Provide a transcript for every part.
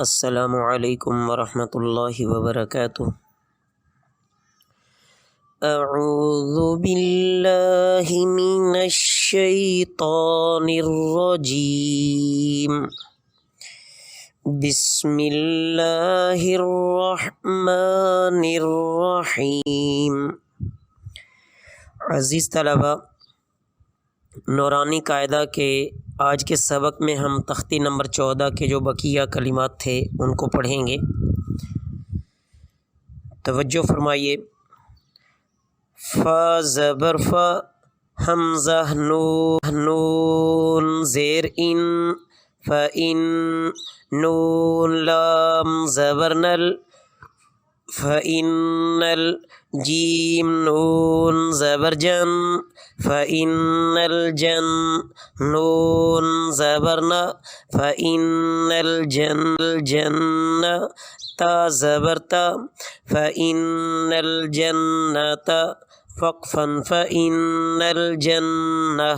السلام علیکم ورحمۃ اللہ وبرکاتہ۔ اعوذ باللہ من الشیطان الرجیم، بسم اللہ الرحمن الرحیم۔ عزیز طلبہ، نورانی قاعدہ کے آج کے سبق میں ہم تختی نمبر 14 کے جو بقیہ کلمات تھے ان کو پڑھیں گے۔ توجہ فرمائیے۔ فا زبر فا، حمزہ نون زیر ان، فإن، نون لام زبر نل، فإن، جیم نون زبر جن، فإن الجن، نون زبر نا، فإن الجن، تا زبر تا، فإن الجنة، وقفا فإن الجنة،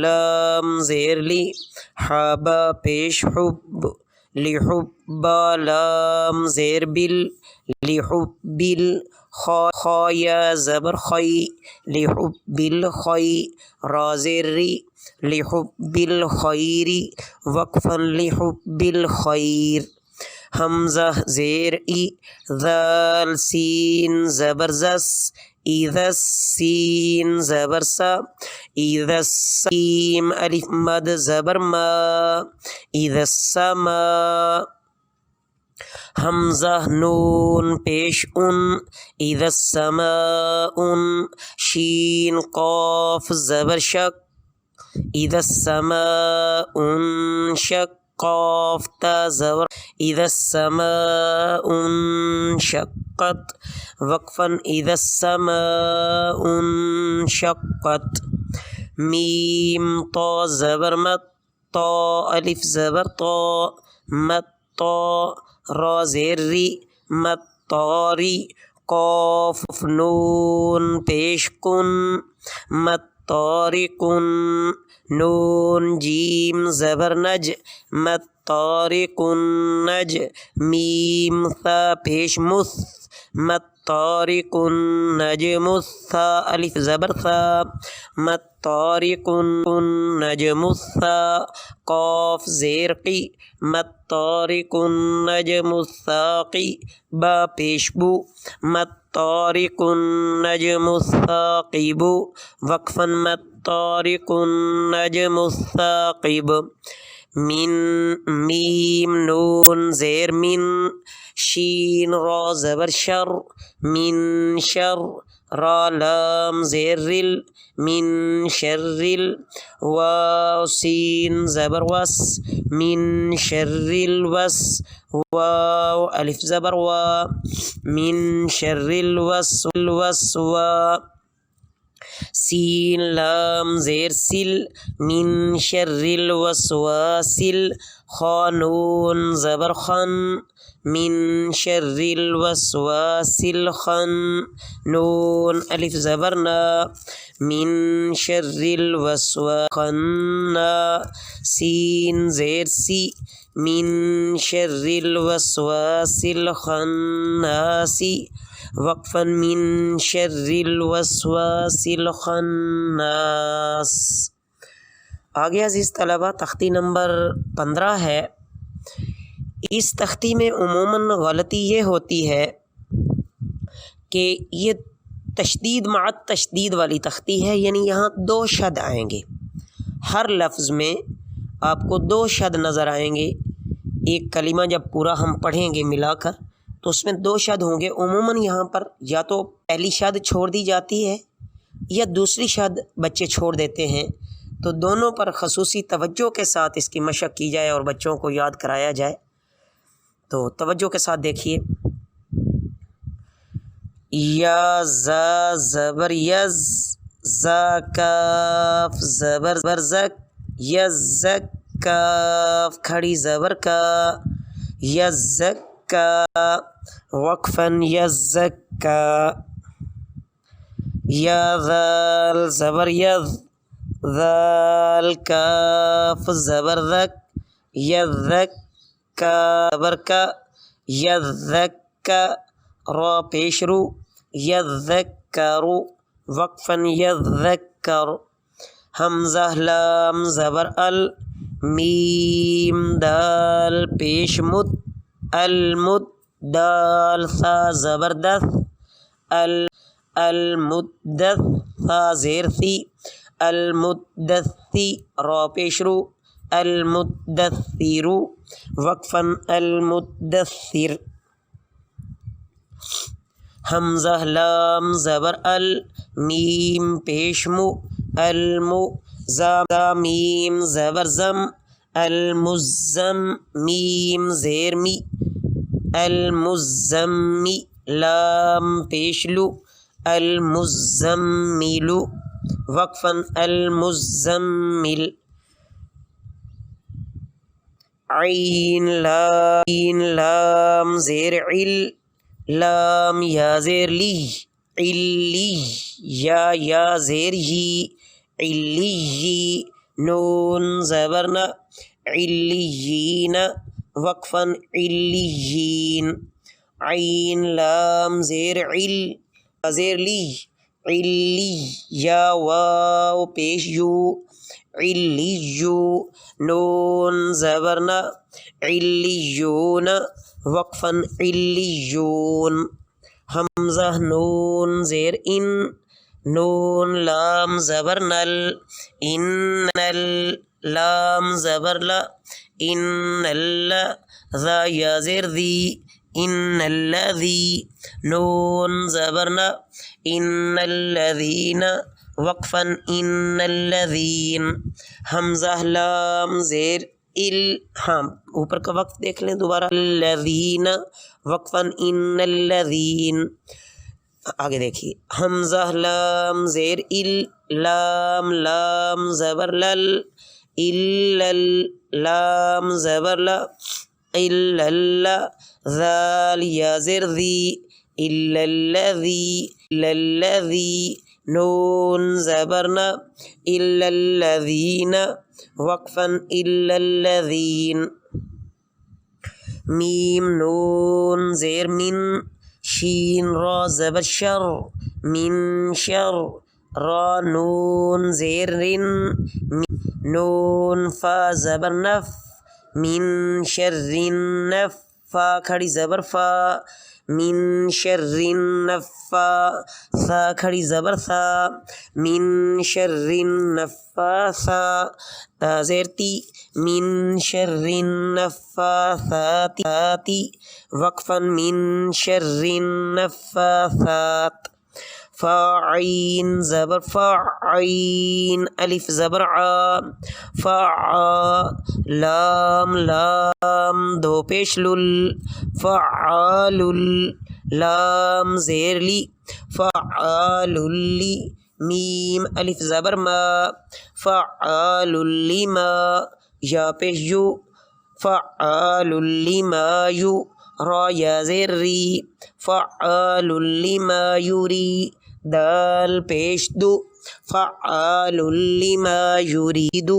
لام زیر لی، حابا پیش حب، لحبا لام زیر بل، لحب خایا زبر خی، لحب الخی، را زیر ری، لحب الخیر، وقفا لحب الخیر، حمزہ زیر ای، ذال سین زبر زس، اذا السین زبر سا، اذا السیم الف مد زبر ما، اذا السماء، حمزہ نون پیش ان، اذا السماء، شین قاف زبر شک، اذا السماء انشق، قاف تا زبر، اذا السماء انشقت، وقفا اذا السماء انشقت، میم طا زبر مت، طا الف زبر طا، مت طا، را زیر ری، مت طاری، قاف نون پیش کن، مت طارقن، نون جیم زبر نج، مت طارقن نج، میم ثا پیش مس، مت طارقن نجم الثا الف زبر ثا، مت طارقن نجم الثا، قاف زیر قی، مت طارقن نجم الثاقی، با پیش بو، مت طارقن نجم الثاقب، وقفا مت طارقن نجم الثاقب، من میم نون زیر من، شین را زبر شر، من شر، را لام زیر رل، من شر، واو سین زبر وس، من شر الوس، واو الف زبر وا، من شر الوسوا، سین لام زیر سل، من شر الوسواسل، خا نون زبر خن، من شر الوسواس الخن، نون الف زبر نا، من شر الوسواس خنا، سین زیر سی، من شر الوسواس الخناس، وقفا من شر الوسواس الخناس۔ آگے عزیز طلبہ تختی نمبر 15 ہے۔ اس تختی میں عموماً غلطی یہ ہوتی ہے کہ یہ تشدید مع تشدید والی تختی ہے، یعنی یہاں 2 شد آئیں گے، ہر لفظ میں آپ کو 2 شد نظر آئیں گے۔ ایک کلمہ جب پورا ہم پڑھیں گے ملا کر تو اس میں 2 شد ہوں گے۔ عموماً یہاں پر یا تو پہلی شد چھوڑ دی جاتی ہے یا دوسری شد بچے چھوڑ دیتے ہیں، تو دونوں پر خصوصی توجہ کے ساتھ اس کی مشق کی جائے اور بچوں کو یاد کرایا جائے۔ تو توجہ کے ساتھ دیکھیے۔ یا زا زبر یز، زا کاف زبر زک، یزک، کاف کھڑی زبر کا، یزک کا، وقفا یزکا، یا ذال زبر یذ، ذال کاف زبر ذک، یذک زبر کا، را پیش رو، یذکرو وقفاً یذکر، حمزہ لام زبر ال، میم دال پیش مد، المد دال ثا زبردست، المدث ثا زیر ثی، المدثی را پیش رو، المدثر وقفاً المدثر، حمزہ لام زبر ال، میم پیش مو، المو میم زبر زم، المزم میم زیر می، المزمی لام پیش لو، المزمل وقفاً المزمل، عین لام زیر عل، لام یا زیر لی، علی یا زیر یی، علی نون زبرنا، علیین وقفاً علیین، عین لام زیر عل زیر لی، علی یا واو پیش یو، علیو نون زبرنا، علیون وقفاً علیون، حمزہ نون زیر ان، نون لام زبر نل، انل لام زبر لا، ان اللہ ذا یا زیر ذی، ان الذی نون زبرنا، ان الذین وقفاً ان الذین، حمزہ لام زیر ال، ہاں اوپر کا وقف دیکھ لیں دوبارہ، الذین وقفاً ان الذین، آگے دیکھیے، حمزہ لام زیر ال، لام زبر لل، الل لام زبر لا، الل ذال یا زیر ذی، الذی نون زبرنا، الذین وقفاً الذین، میم نون زیر من، شین را زبر شر، من شر، را نون زیر رن، نون فا زبر نف، من شر نف، فا کھڑی زبر فا، من شر النفا، ثا کھڑی زبر ثا، من شر النفاثا، تا زیر تی، من شر النفاثات وقفاً من شر النفاثات، فاعین زبر فاعین، الف زبر ع، فعا لام دو پیش لل، فعال لام زیر لی، فعال لی میم الف زبر ما، فعال لما یا پیش یو، فعال لما یو، را یا زیر ری، فعال لما یوری دال پیش دو، فعال لما یرید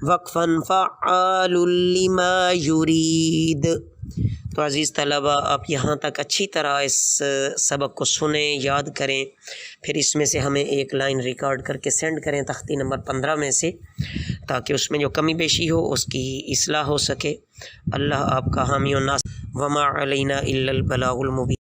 وقفاً فعال لما یرید۔ تو عزیز طلبہ آپ یہاں تک اچھی طرح اس سبق کو سنیں، یاد کریں، پھر اس میں سے ہمیں ایک لائن ریکارڈ کر کے سینڈ کریں تختی نمبر 15 میں سے، تاکہ اس میں جو کمی بیشی ہو اس کی اصلاح ہو سکے۔ اللہ آپ کا حامی و ناصر، وما علینا الا البلاغ المبین۔